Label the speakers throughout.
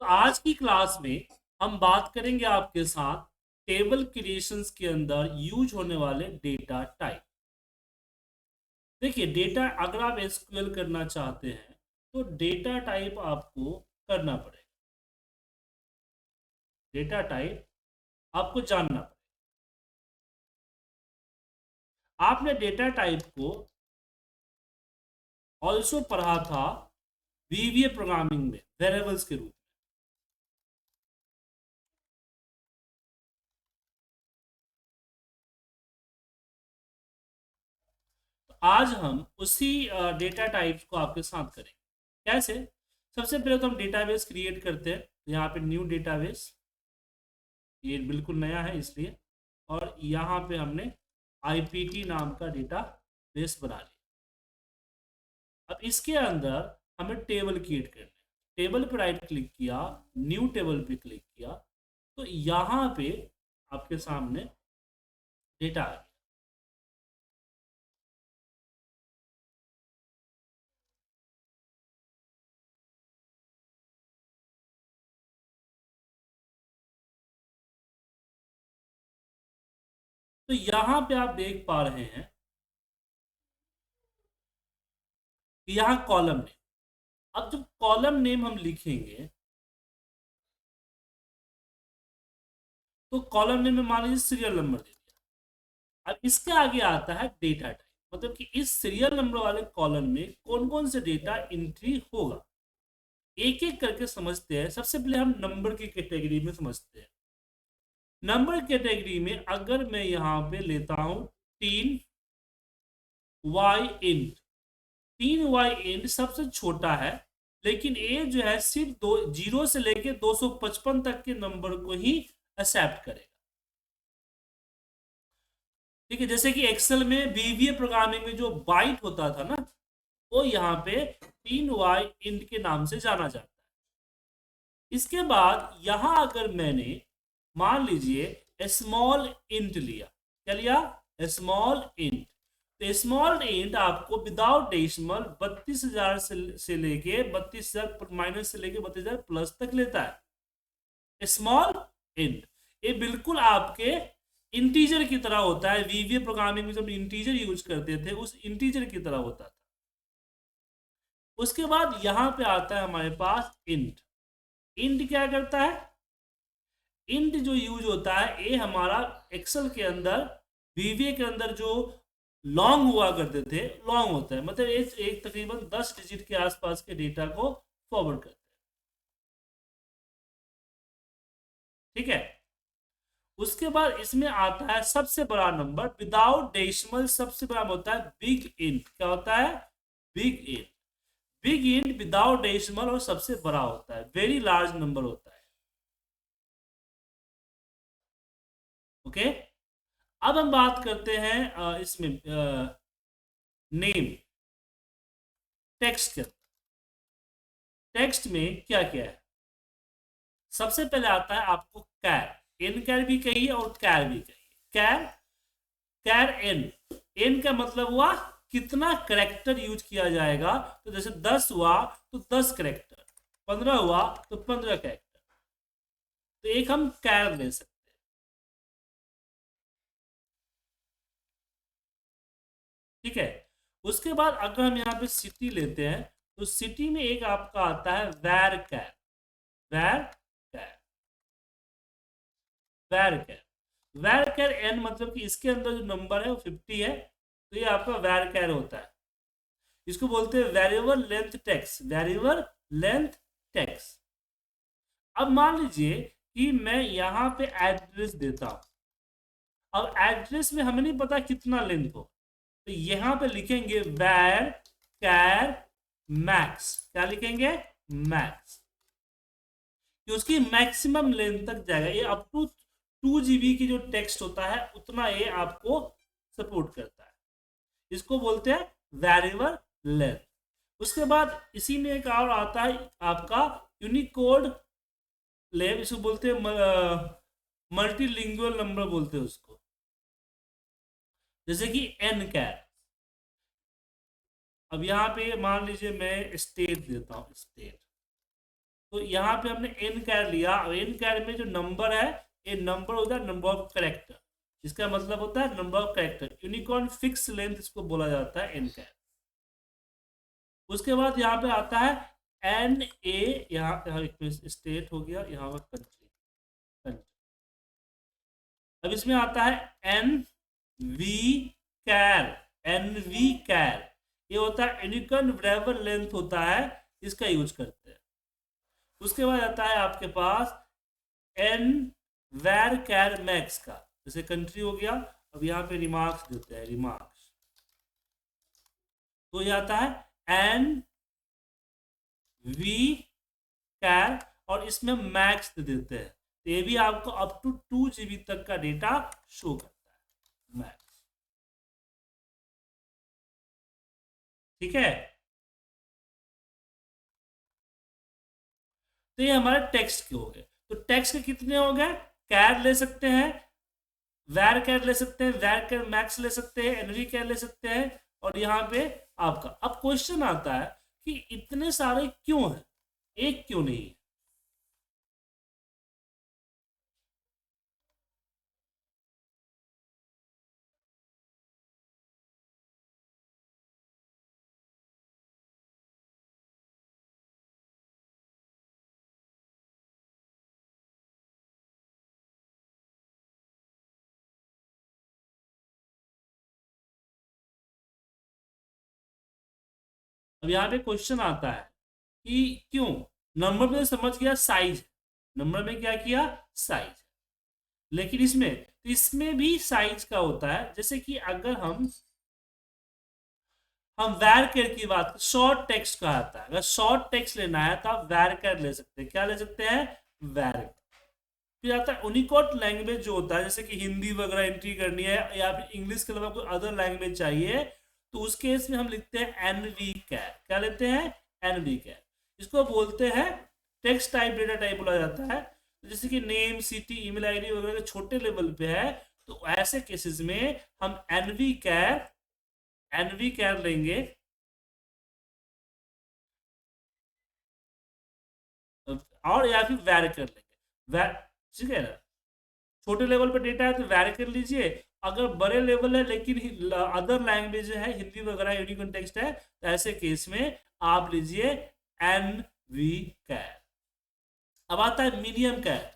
Speaker 1: तो आज की क्लास में हम बात करेंगे आपके साथ टेबल क्रिएशंस के अंदर यूज होने वाले डेटा टाइप। देखिए, डेटा अगर आप एसक्यूएल करना चाहते हैं तो डेटा टाइप आपको करना पड़ेगा। डेटा टाइप आपको जानना पड़ेगा। आपने डेटा टाइप को ऑल्सो पढ़ा था वीवीए प्रोग्रामिंग में वेरिएबल्स के रूप में। तो आज हम उसी डेटा टाइप्स को आपके साथ करेंगे। कैसे? सबसे पहले तो हम डेटाबेस क्रिएट करते हैं। यहाँ पे न्यू डेटाबेस, ये बिल्कुल नया है इसलिए, और यहाँ पे हमने आईपीटी नाम का डेटा बेस बना लिया। अब इसके अंदर हमें टेबल क्रिएट करना है। टेबल पे राइट क्लिक किया, न्यू टेबल पे क्लिक किया, तो यहाँ पे आपके सामने डेटा आ गया। तो यहाँ पे आप देख पा रहे हैं कि यहाँ कॉलम नेम। अब जब कॉलम नेम हम लिखेंगे तो कॉलम नेम में मान लीजिए सीरियल नंबर दे दिया। अब इसके आगे आता है डेटा टाइप, मतलब कि इस सीरियल नंबर वाले कॉलम में कौन कौन से डेटा एंट्री होगा। एक एक करके समझते हैं। सबसे पहले हम नंबर की कैटेगरी में समझते हैं। नंबर कैटेगरी में अगर मैं यहां पे लेता हूं 3y इंट, 3y इंट सबसे छोटा है, लेकिन ये जो है सिर्फ 0 से लेके 255 तक के नंबर को ही एक्सेप्ट करेगा। ठीक है, जैसे कि एक्सेल में वीवीए प्रोग्रामिंग में जो बाइट होता था ना, वो यहाँ पे 3y इंट के नाम से जाना जाता है। इसके बाद यहां अगर मैंने मान लीजिए स्मॉल इंट लिया, क्या लिया? Small int. तो स्मॉल इंट आपको विदाउट डेसिमल 32,000 से लेके 32,000 माइनस से लेके 32,000 प्लस तक लेता है स्मॉल इंट। ये बिल्कुल आपके इंटीजर की तरह होता है। वीवीए प्रोग्रामिंग में जब इंटीजर यूज करते थे उस इंटीजर की तरह होता था। उसके बाद यहां पे आता है हमारे पास इंट। इंट क्या करता है? इंट जो यूज होता है ये हमारा एक्सेल के अंदर, वीवीए के अंदर जो लॉन्ग हुआ करते थे, लॉन्ग होता है, मतलब एक तकरीबन 10 डिजिट के आसपास के डेटा को फॉरवर्ड करते हैं। ठीक है, उसके बाद इसमें आता है सबसे बड़ा नंबर विदाउट डेसिमल। सबसे बड़ा होता है बिग इंट। क्या होता है? Big int. Big int without decimal और सबसे बड़ा होता है, वेरी लार्ज नंबर होता है। ओके, अब हम बात करते हैं इसमें नेम, टेक्स्ट के। टेक्स्ट में क्या क्या है? सबसे पहले आता है आपको कैर। एन कैर भी कहिए और कैर भी कहिए। कैर, कैर एन। एन का मतलब हुआ कितना करेक्टर यूज किया जाएगा। तो जैसे 10 हुआ तो 10 करेक्टर, 15 हुआ तो 15 करेक्टर। तो एक हम कैर ले सकते हैं। ठीक है, उसके बाद अगर हम यहाँ पे सिटी लेते हैं तो सिटी में एक आपका आता है वैर कैर। वैर कैर, वैर कैर, वैर कैर एन, मतलब कि इसके अंदर जो नंबर है वो 50 है, तो ये आपका वैर कैर होता है। इसको बोलते हैं variable length text. Variable length text. अब मान लीजिए कि मैं यहाँ पे एड्रेस देता हूं। अब एड्रेस में हमें नहीं पता कितना लेंथ हो, तो यहाँ पे लिखेंगे वैर कैर मैक्स। क्या लिखेंगे? मैक्स, कि उसकी मैक्सिमम लेंथ तक जाएगा। ये अप टू 2 GB की जो टेक्स्ट होता है उतना ये आपको सपोर्ट करता है। इसको बोलते हैं वेरिएबल लेंथ। उसके बाद इसी में एक और आता है आपका यूनिकोड लेव। इसको बोलते हैं मल्टीलिंगुअल नंबर बोलते हैं उसको, जैसे कि एन कैर। अब यहाँ पे मान लीजिए मैं स्टेट देता हूँ, स्टेट। तो यहाँ पे हमने एन कैर लिया। एन कैर में जो नंबर है, ये नंबर होता है नंबर ऑफ करेक्टर, जिसका मतलब होता है number of character. Unicorn fix length इसको बोला जाता है एन कैर। उसके बाद यहाँ पे आता है एन ए, यहाँ स्टेट हो गया, यहाँ पर कंट्री। अब इसमें आता है एन वी कैर। एन वी कैर ये होता है यूनिकॉर्न वेरिएबल लेंथ होता है, इसका यूज करते हैं। उसके बाद आता है आपके पास एन वैर कैर मैक्स का, जैसे कंट्री हो गया। अब यहाँ पे रिमार्क्स देते हैं, रिमार्क्स, तो ये आता है एन वी कैर, और इसमें मैक्स दे देते हैं। तो ये भी आपको अप टू 2 GB तक का डेटा शो करता है, मैक्स। ठीक है, तो ये हमारे टेक्स्ट के हो गए। तो टेक्स्ट के कितने हो गए? कैर ले सकते हैं, वैर कैर ले सकते हैं, वैर कैर मैक्स ले सकते हैं, एनवी कैर ले सकते हैं, और यहाँ पे आपका। अब क्वेश्चन आता है कि इतने सारे क्यों हैं, एक क्यों नहीं है? अब यहाँ पे क्वेश्चन आता है कि क्यों। नंबर में समझ गया साइज, नंबर में क्या किया, साइज। लेकिन इसमें भी साइज का होता है। जैसे कि अगर हम वैर कैर की बात, शॉर्ट टेक्स्ट का आता है, अगर शॉर्ट टेक्स्ट लेना है तो आप वैर कैर ले सकते हैं। क्या ले सकते हैं? वैर। फिर आता है यूनिकोड लैंग्वेज जो होता है, जैसे कि हिंदी वगैरह एंट्री करनी है, या फिर इंग्लिश के अलावा कोई अदर लैंग्वेज चाहिए, तो उस केस में हम लिखते हैं एनवी कैर। क्या लेते हैं? एनवी कैर। इसको बोलते हैं टेक्स्ट टाइप डेटा टाइप बोला जाता है। तो जैसे कि नेम, सिटी, ईमेल आईडी वगैरह के छोटे लेवल पे है, तो ऐसे केसेस में हम एनवी कैर लेंगे, और या फिर वैर कर लेंगे, वैर। ठीक है ना? छोटे लेवल पे डेटा है तो वैर कर लीजिए। अगर बड़े लेवल है लेकिन अदर लैंग्वेज है, हिंदी वगैरह यूनिक टेक्स्ट है, तो ऐसे केस में आप लीजिए एन वी कैर। अब आता है मीडियम कैर।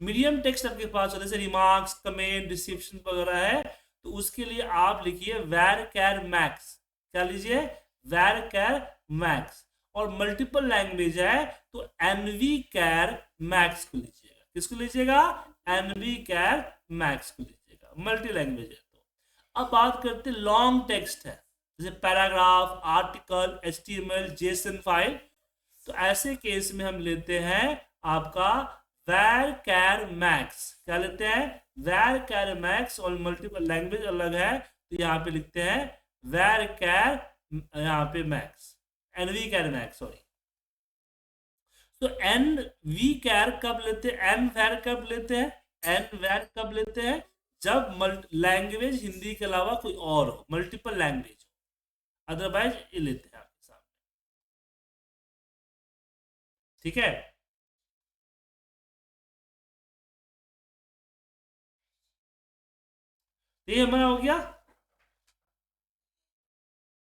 Speaker 1: मीडियम टेक्स्ट आपके पास जैसे रिमार्क्स, कमेंट, डिस्क्रिप्शन वगैरह है, तो उसके लिए आप लिखिए वैर कैर मैक्स। क्या लीजिए? वैर कैर मैक्स। और मल्टीपल लैंग्वेज है तो एनवी कैर मैक्स को लीजिएगा। किसको लीजिएगा? एनवी कैर मैक्स को लीजिएगा, मल्टी लैंग्वेज है तो। अब बात करते हैं लॉन्ग टेक्स्ट है, जैसे paragraph, article, HTML, JSON file, तो ऐसे केस में हम लेते हैं आपका वैर कैर मैक्स। क्या लेते हैं? वैर कैर मैक्स। और मल्टीपल लैंग्वेज अलग है तो यहाँ पे लिखते हैं वैर कैर, यहाँ पे मैक्स, एनवी कैर मैक्स, सॉरी। तो एन वी कैर कब लेते हैं, एन वैर कब लेते हैं, एन वैर कब लेते हैं? जब लैंग्वेज हिंदी के अलावा कोई और हो, मल्टीपल लैंग्वेज हो, अदरवाइज ये लेते हैं आपके सामने। ठीक है, ये हमारा हो गया।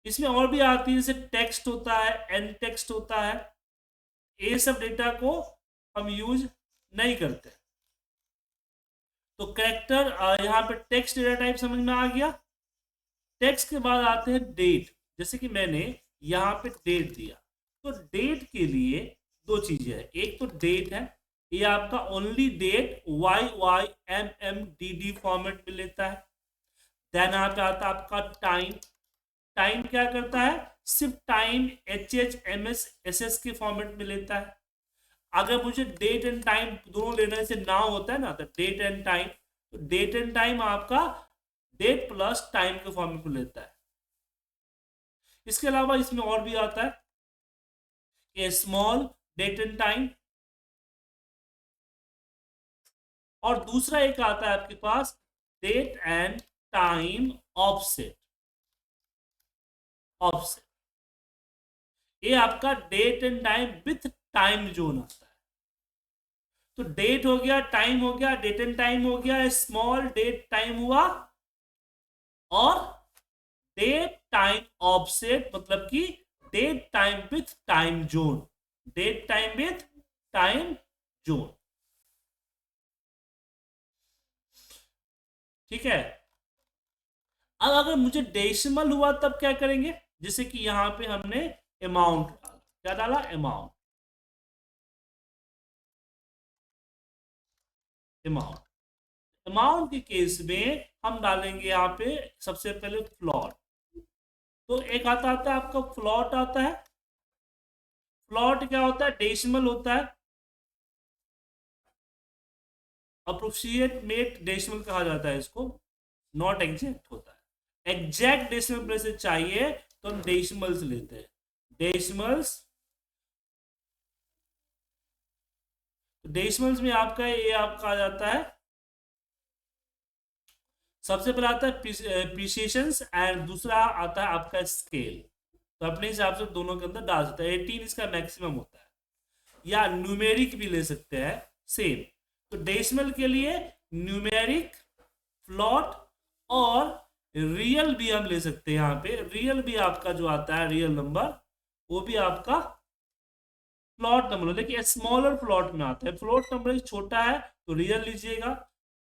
Speaker 1: इसमें और भी आती है, जैसे टेक्स्ट होता है, एन टेक्स्ट होता है, ये सब डेटा को हम यूज नहीं करते। तो कैरेक्टर, यहाँ पे टेक्स्ट डेटा टाइप समझ में आ गया। टेक्स्ट के बाद आते हैं डेट। जैसे कि मैंने यहाँ पे डेट दिया, तो डेट के लिए दो चीजें हैं। एक तो डेट है, ये आपका ओनली डेट YYMMDD फॉर्मेट में लेता है। देन यहाँ पे आता है आपका टाइम। टाइम क्या करता है? सिर्फ टाइम HHMSSS के फॉर्मेट में लेता है। अगर मुझे डेट एंड टाइम दोनों लेने से ना होता है ना, तो डेट एंड टाइम, तो डेट एंड टाइम आपका डेट प्लस टाइम के फॉर्मेट में लेता है। इसके अलावा इसमें और भी आता है a small date and time, और दूसरा एक आता है आपके पास date and time offset. Offset ये आपका date and time with time zone आता है। तो डेट हो गया, टाइम हो गया, डेट एंड टाइम हो गया, स्मॉल डेट टाइम हुआ, और डेट टाइम ऑफसेट मतलब कि date time with time zone, date time with time zone. ठीक है। अब अगर मुझे डेसिमल हुआ तब क्या करेंगे, जैसे कि यहां पे हमने अमाउंट डाला, क्या डाला, अमाउंट, अमाउंट। अमाउंट के केस में हम डालेंगे यहाँ पे सबसे पहले फ्लॉट। तो एक आता है आपका फ्लॉट आता है। फ्लॉट क्या होता है, डेसिमल होता है, अप्रोक्सीमेट डेसिमल कहा जाता है इसको, नॉट एग्जैक्ट होता है। एग्जैक्ट डेसिमल प्लेसेस चाहिए तो हम डेसिमल्स लेते हैं, डेसिमल्स। डेसिमल्स में आपका ये आपका आ जाता है, सबसे पहले आता है प्रिसिशन एंड दूसरा आता है आपका स्केल। तो अपने हिसाब से दोनों के अंदर डाल सकते हैं, 18 इसका मैक्सिमम होता है, या न्यूमेरिक भी ले सकते हैं सेम। तो डेसिमल के लिए न्यूमेरिक, फ्लॉट और रियल भी हम ले सकते हैं। यहाँ पे रियल भी आपका जो आता है रियल नंबर, वो भी आपका फ्लॉट नंबर, लेकिन स्मॉलर फ्लॉट में आता है। फ्लॉट नंबर छोटा है तो रियल लीजिएगा,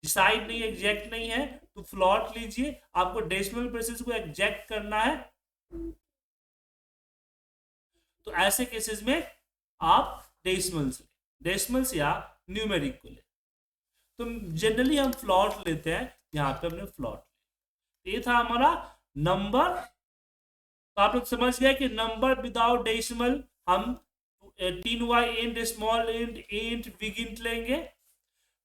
Speaker 1: डिसाइड नहीं, एग्जैक्ट नहीं है तो फ्लॉट लीजिए। आपको डेसिमल प्लेसेस को एग्जैक्ट करना है तो ऐसे केसेस में आप डेसिमल्स, डेसिमल्स या न्यूमेरिक को ले। तो जनरली हम फ्लॉट लेते हैं, यहाँ पे हमने फ्लॉट, ये था हमारा नंबर। तो आप लोग समझ गए कि नंबर विदाउट डेसिमल हम 18y int small int int big int लेंगे,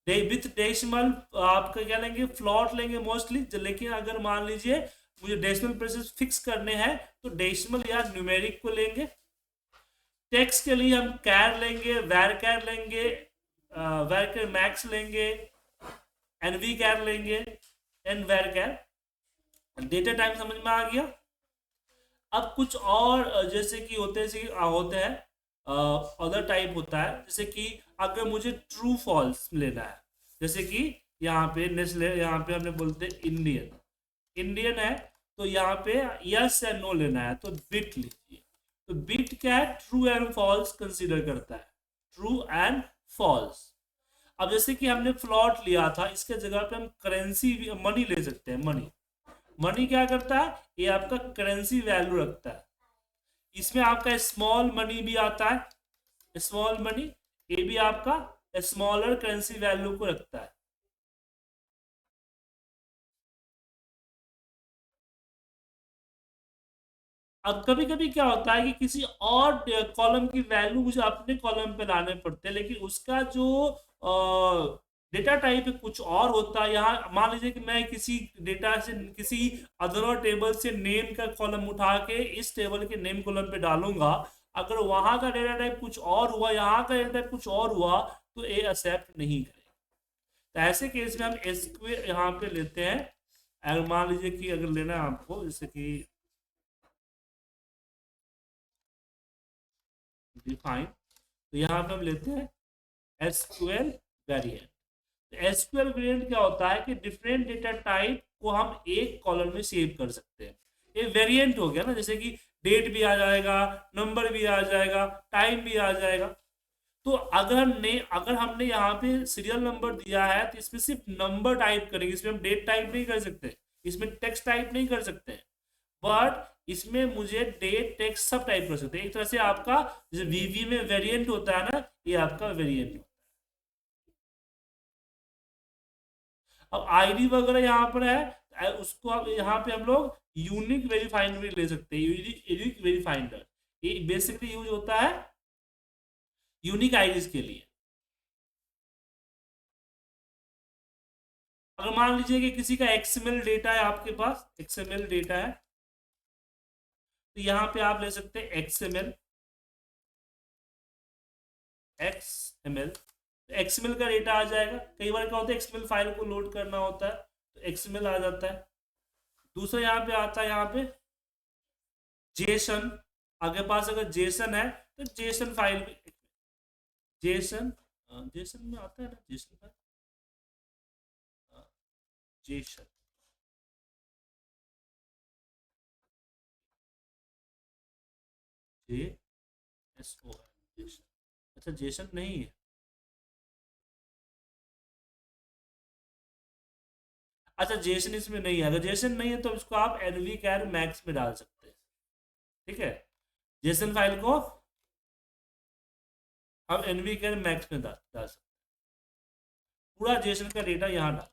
Speaker 1: विथ डेसिमल आपका क्या लेंगे, फ्लॉट लेंगे मोस्टली। लेकिन अगर मान लीजिए मुझे डेसिमल प्लेसेस फिक्स करने हैं तो डेसिमल या न्यूमेरिक को लेंगे। टेक्स्ट के लिए हम कैर लेंगे, वैर कैर लेंगे, वैर कैर मैक्स लेंगे, एनवी कैर लेंगे, एन वैर कैर। डेटा टाइप समझ में आ गया। अब कुछ और जैसे कि होते हैं अदर टाइप होता है, जैसे कि अगर मुझे ट्रू फॉल्स लेना है, जैसे कि यहाँ पे नेस्ले, यहाँ पे हमने बोलते हैं इंडियन, इंडियन है तो यहाँ पे यस या नो लेना है तो बिट लीजिए। तो बिट क्या है, ट्रू एंड फॉल्स कंसीडर करता है, ट्रू एंड फॉल्स। अब जैसे कि हमने फ्लॉट लिया था, इसके जगह पे हम करेंसी मनी ले सकते हैं। मनी, मनी क्या करता है, ये आपका करेंसी वैल्यू रखता है। इसमें आपका स्मॉल मनी भी आता है, स्मॉल मनी, ये भी आपका स्मॉलर करेंसी वैल्यू को रखता है। अब कभी कभी क्या होता है कि किसी और कॉलम की वैल्यू मुझे अपने कॉलम पे लाने पड़ते हैं, लेकिन उसका जो डेटा टाइप कुछ और होता है। यहाँ मान लीजिए कि मैं किसी डेटा से, किसी अदर टेबल से नेम का कॉलम उठा के इस टेबल के नेम कॉलम पे डालूंगा, अगर वहां का डेटा टाइप कुछ और हुआ, यहाँ का डेटा टाइप कुछ और हुआ, तो ये एक्सेप्ट नहीं करेगा। तो ऐसे केस में हम एसक्यूएल यहाँ पे लेते हैं। अगर मान लीजिए कि अगर लेना है आपको, जैसे कि डिफाइन, तो यहाँ पे हम लेते हैं एसक्यूएल वेरिएंट। एसक्यूएल वेरिएंट क्या होता है कि डिफरेंट डेटा टाइप को हम एक कॉलम में सेव कर सकते हैं। ये वेरिएंट हो गया ना, जैसे कि डेट भी आ जाएगा, नंबर भी आ जाएगा, टाइम भी आ जाएगा। तो अगर हमने यहाँ पे सीरियल नंबर दिया है तो इसमें सिर्फ नंबर टाइप करेंगे, इसमें हम डेट टाइप नहीं कर सकते, इसमें टेक्स्ट टाइप नहीं कर सकते, बट इसमें मुझे डेट टेक्स्ट सब टाइप कर सकते हैं। एक तरह से आपका जैसे वीवी में वेरिएंट होता है ना, ये आपका वेरिएंट होता है। अब आईडी वगैरह यहाँ पर है, उसको अब यहाँ पे हम लोग यूनिक वेरीफाइंडर भी ले सकते हैं। यूनिक वेरीफाइंडर ये बेसिकली यूज होता है यूनिक आईडीज के लिए। अगर मान लीजिए कि किसी का एक्सएमएल डेटा है, आपके पास एक्सएमएल डेटा है, तो यहाँ पे आप ले सकते हैं एक्सएमएल, एक्सएमएल। एक्सएमएल का डेटा आ जाएगा। कई बार क्या होता है, एक्सएमएल फाइल को लोड करना होता है तो एक्सएमएल आ जाता है। दूसरा यहाँ पे आता है, यहाँ पे जेसन, आपके पास अगर जेसन है तो जेसन फाइल भी, जेसन जेसन में आता है ना, जेसन का JSON, J S O N, JSON. अच्छा जेसन नहीं है, अच्छा जेसन इसमें नहीं है। अगर जेसन नहीं है तो इसको आप एनवी कैर मैक्स में डाल सकते हैं। ठीक है, जेसन फाइल को हम एनवी कैर मैक्स में डाल सकते हैं। पूरा जेसन का डेटा यहाँ डाल।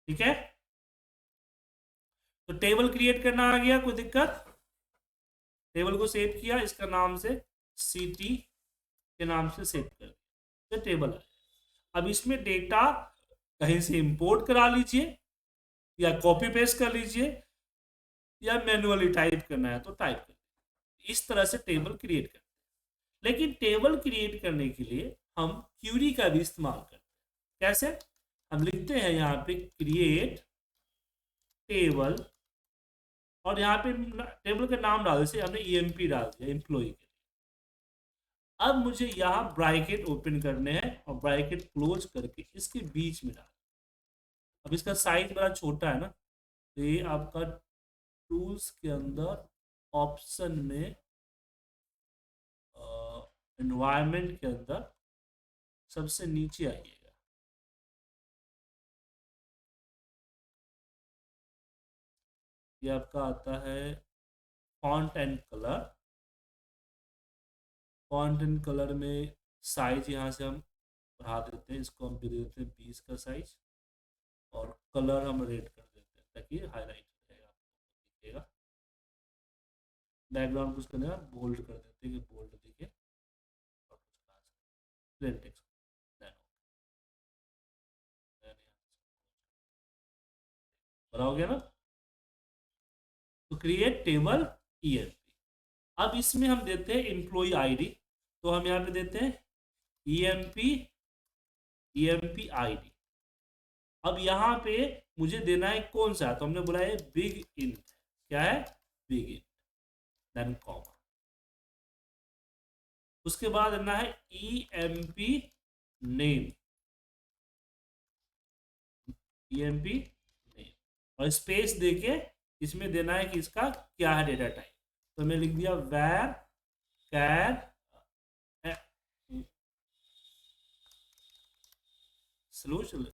Speaker 1: ठीक है, तो टेबल क्रिएट करना आ गया, कोई दिक्कत? टेबल को सेव किया, इसका नाम से ct के नाम से सेव कर दिया, तो टेबल है। अब इसमें डेटा कहीं से इंपोर्ट करा लीजिए, या कॉपी पेस्ट कर लीजिए, या मैन्युअली टाइप करना है तो टाइप कर। इस तरह से टेबल क्रिएट करते हैं। लेकिन टेबल क्रिएट करने के लिए हम क्यूरी का भी इस्तेमाल करते हैं। कैसे? हम लिखते हैं यहाँ पे क्रिएट टेबल, और यहाँ पे टेबल का नाम डाल, जैसे हमने ईएमपी डाल दिया एम्प्लॉय के लिए। अब मुझे यहाँ ब्रैकेट ओपन करने हैं और ब्रैकेट क्लोज करके इसके बीच में डाल। अब इसका साइज बड़ा छोटा है ना, तो ये आपका टूल्स के अंदर ऑप्शन में एनवायरनमेंट के अंदर सबसे नीचे आइएगा। ये आपका आता है font and colour. Font and colour में साइज यहाँ से हम बढ़ा देते हैं, इसको हम दे देते हैं 20 का साइज, और कलर हम रेड कर देते हैं ताकि हाईलाइट हो जाएगा, आपको दिखेगा। बैकग्राउंड कुछ करना बोल्ड कर देते हैं कि बोल्ड दिखे, और कुछ प्लेन टेक्स्ट बना हो गया ना। तो क्रिएट टेबल ईएमपी। अब इसमें हम देते हैं एम्प्लॉय आईडी, तो हम यहाँ पे देते हैं ईएमपी आईडी। अब यहाँ पे मुझे देना है कौन सा, तो हमने बोला है बिग इंट। क्या है? Big int, then comma. उसके बाद देना है ईएमपी नेम, ईएमपी नेम, और स्पेस देके इसमें देना है कि इसका क्या है डेटा टाइप। तो मैं लिख दिया वैर कैर सोल्यूशन,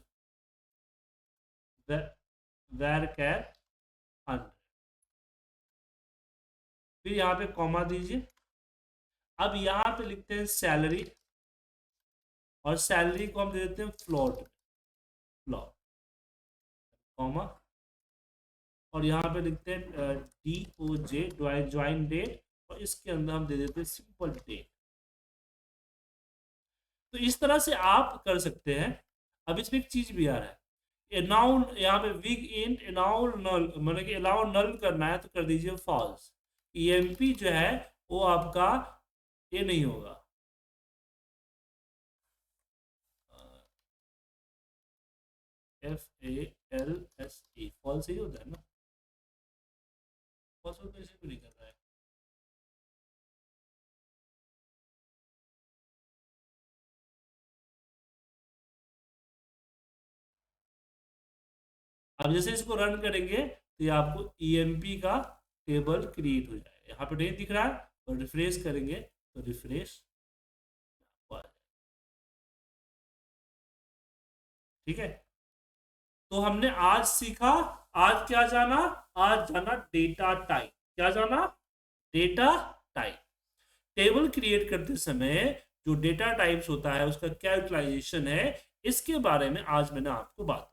Speaker 1: वैर कैर 100। फिर यहाँ पे कॉमा दीजिए। अब यहाँ पे लिखते हैं सैलरी, और सैलरी को हम दे देते हैं फ्लोट, कॉमा, और यहाँ पे लिखते हैं DOJ ज्वाइन डेट, और इसके अंदर हम दे देते हैं सिंपल डेट। तो इस तरह से आप कर सकते हैं। अब इसमें एक चीज भी आ रहा है, नाउन, यहाँ पे बिग इंट नाउन नल, मतलब कि अलाउ नल करना है तो कर दीजिए फॉल्स। ईएमपी जो है वो आपका ये नहीं होगा, FALSE फॉल्स ही होता है ना, फॉल्स होता है, इसे नहीं कर रहा है। अब जैसे इसको रन करेंगे तो ये आपको ईएमपी का टेबल क्रिएट हो जाएगा। यहाँ पे नहीं दिख रहा है, और रिफ्रेश करेंगे तो रिफ्रेश। ठीक है, तो हमने आज सीखा, आज क्या जाना? आज जाना डेटा टाइप। क्या जाना? Data type. टेबल क्रिएट करते समय जो डेटा टाइप्स होता है उसका क्या यूटिलाइजेशन है, इसके बारे में आज मैंने आपको बात